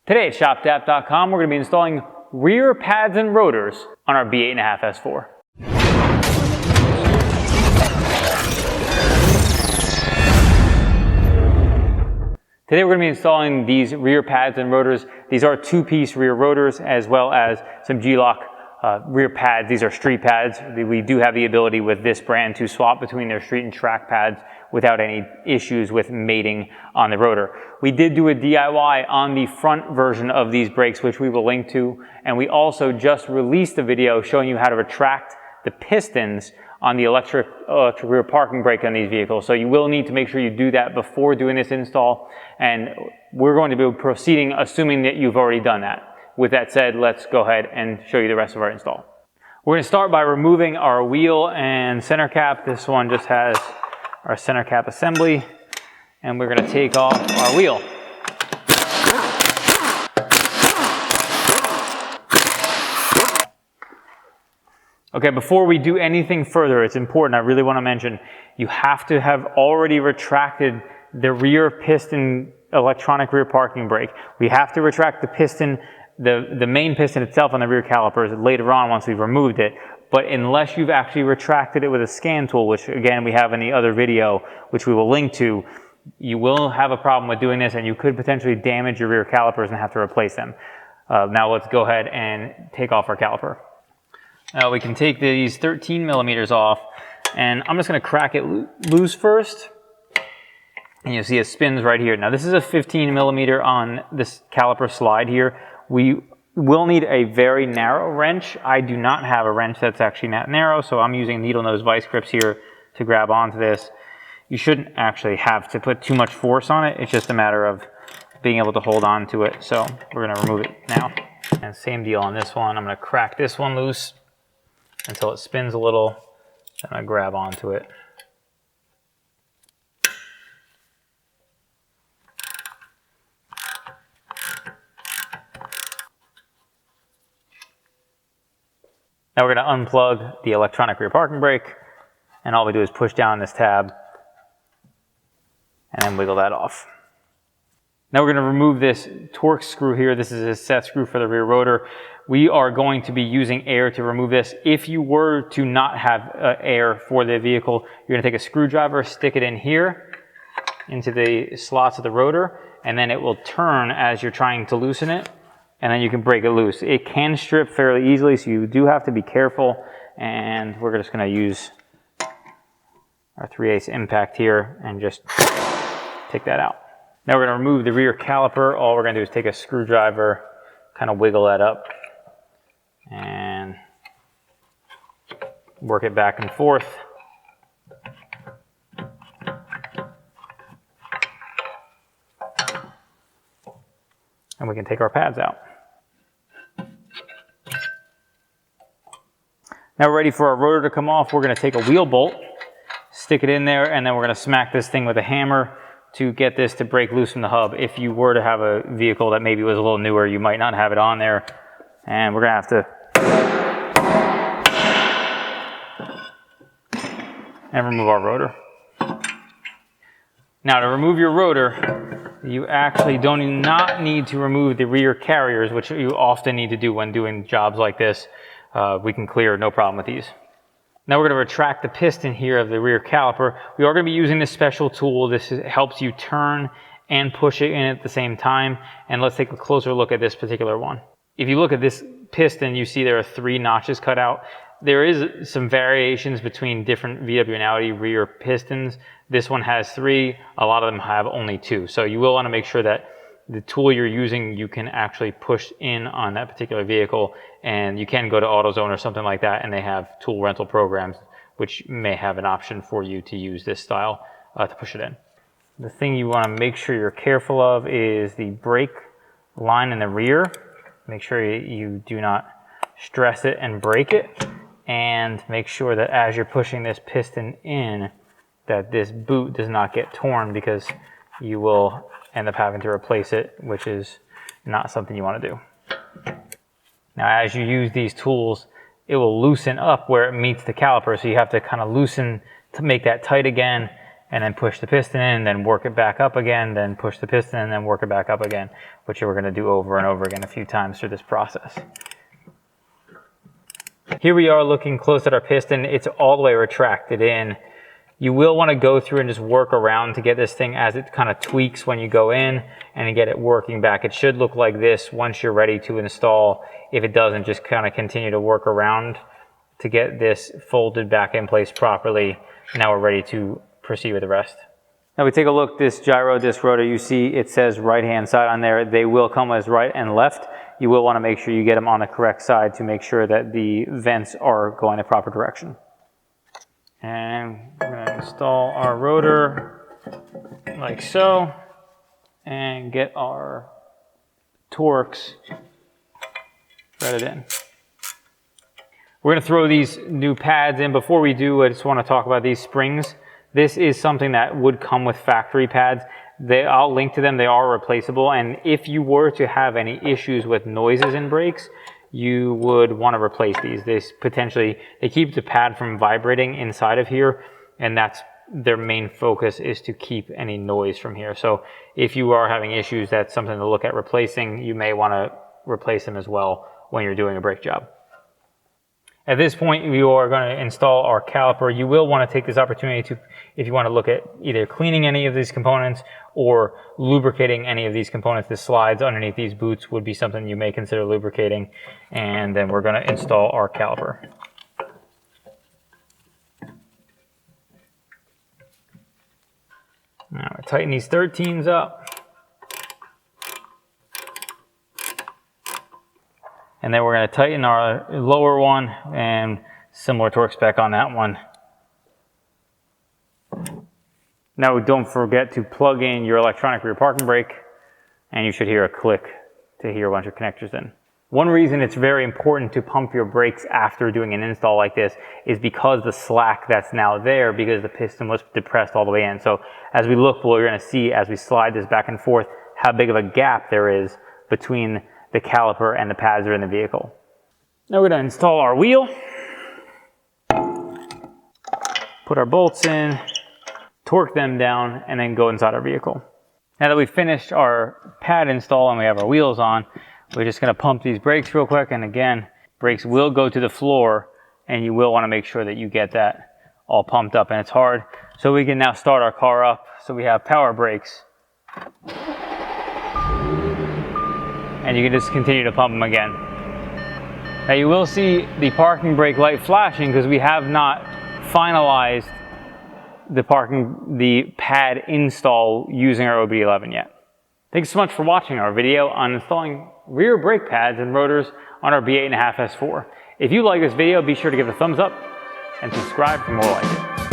Today at shop.dap.com, we're going to be installing rear pads and rotors on our B8.5 S4. Today we're going to be installing these rear pads and rotors. These are two-piece rear rotors as well as some G-Loc rear pads. These are street pads. We do have the ability with this brand to swap between their street and track pads without any issues with mating on the rotor. We did do a DIY on the front version of these brakes, which we will link to, and we also just released a video showing you how to retract the pistons on the electric rear parking brake on these vehicles. So you will need to make sure you do that before doing this install, and we're going to be proceeding assuming that you've already done that. With that said, let's go ahead and show you the rest of our install. We're going to start by removing our wheel and center cap. This one just has our center cap assembly, and we're going to take off our wheel. Okay, before we do anything further, it's important, I really want to mention, you have to have already retracted the rear piston electronic rear parking brake. We have to retract the piston, the main piston itself on the rear calipers later on once we've removed it. But unless you've actually retracted it with a scan tool, which again we have in the other video, which we will link to, you will have a problem with doing this and you could potentially damage your rear calipers and have to replace them. Now let's go ahead and take off our caliper. Now we can take these 13 millimeters off, and I'm just going to crack it loose first. And you'll see it spins right here. Now this is a 15 millimeter on this caliper slide here. We will need a very narrow wrench. I do not have a wrench that's actually that narrow, so I'm using needle nose vice grips here to grab onto this. You shouldn't actually have to put too much force on it. It's just a matter of being able to hold on to it. So we're going to remove it now. And same deal on this one. I'm going to crack this one loose until it spins a little. I'm going to grab onto it. Now we're going to unplug the electronic rear parking brake, and all we do is push down this tab and then wiggle that off. Now we're going to remove this Torx screw here. This is a set screw for the rear rotor. We are going to be using air to remove this. If you were to not have air for the vehicle, you're going to take a screwdriver, stick it in here into the slots of the rotor, and then it will turn as you're trying to loosen it, and then you can break it loose. It can strip fairly easily, so you do have to be careful, and we're just going to use our 3/8 impact here and just take that out. Now we're going to remove the rear caliper. All we're going to do is take a screwdriver, kind of wiggle that up, and work it back and forth. And we can take our pads out. Now we're ready for our rotor to come off. We're going to take a wheel bolt, stick it in there, and then we're going to smack this thing with a hammer to get this to break loose from the hub. If you were to have a vehicle that maybe was a little newer, you might not have it on there. And we're going to have to remove our rotor. Now to remove your rotor, you actually do not need to remove the rear carriers, which you often need to do when doing jobs like this. We can clear no problem with these. Now we're going to retract the piston here of the rear caliper. We are going to be using this special tool. This helps you turn and push it in at the same time. And let's take a closer look at this particular one. If you look at this piston, you see there are 3 notches cut out. There is some variations between different VW and Audi rear pistons. This one has 3. A lot of them have only 2. So you will want to make sure that the tool you're using, you can actually push in on that particular vehicle, and you can go to AutoZone or something like that, and they have tool rental programs which may have an option for you to use this style to push it in. The thing you want to make sure you're careful of is the brake line in the rear. Make sure you do not stress it and break it, and make sure that as you're pushing this piston in, that this boot does not get torn, because you will end up having to replace it, which is not something you want to do. Now as you use these tools, it will loosen up where it meets the caliper, so you have to kind of loosen to make that tight again, and then push the piston in, then work it back up again, then push the piston and then work it back up again, which we're going to do over and over again a few times through this process. Here we are looking close at our piston. It's all the way retracted in. You will want to go through and just work around to get this thing as it kind of tweaks when you go in and get it working back. It should look like this once you're ready to install. If it doesn't, just kind of continue to work around to get this folded back in place properly. Now we're ready to proceed with the rest. Now we take a look, this Girodisc rotor, you see it says right hand side on there. They will come as right and left. You will want to make sure you get them on the correct side to make sure that the vents are going the proper direction. And we're going to install our rotor like so and get our Torx threaded in. We're going to throw these new pads in. Before we do, I just want to talk about these springs. This is something that would come with factory pads. I'll link to them. They are replaceable. And if you were to have any issues with noises in brakes, you would want to replace these. They keep the pad from vibrating inside of here, and that's their main focus, is to keep any noise from here. So if you are having issues, that's something to look at replacing. You may want to replace them as well when you're doing a brake job. At this point, we are going to install our caliper. You will want to take this opportunity to, if you want to look at either cleaning any of these components or lubricating any of these components. The slides underneath these boots would be something you may consider lubricating. And then we're going to install our caliper. Now, tighten these 13s up. And then we're going to tighten our lower one, and similar torque spec on that one. Now don't forget to plug in your electronic rear parking brake, and you should hear a click to hear a bunch of connectors in. One reason it's very important to pump your brakes after doing an install like this is because the slack that's now there, because the piston was depressed all the way in. So as we look, we're going to see as we slide this back and forth how big of a gap there is between the caliper and the pads that are in the vehicle. Now we're going to install our wheel. Put our bolts in, torque them down, and then go inside our vehicle. Now that we've finished our pad install and we have our wheels on, we're just going to pump these brakes real quick. And again, brakes will go to the floor, and you will want to make sure that you get that all pumped up, and it's hard. So we can now start our car up. So we have power brakes. And you can just continue to pump them again. Now you will see the parking brake light flashing because we have not finalized the pad install using our OBDeleven yet. Thanks so much for watching our video on installing rear brake pads and rotors on our B8.5 S4. If you like this video, be sure to give it a thumbs up and subscribe for more like it.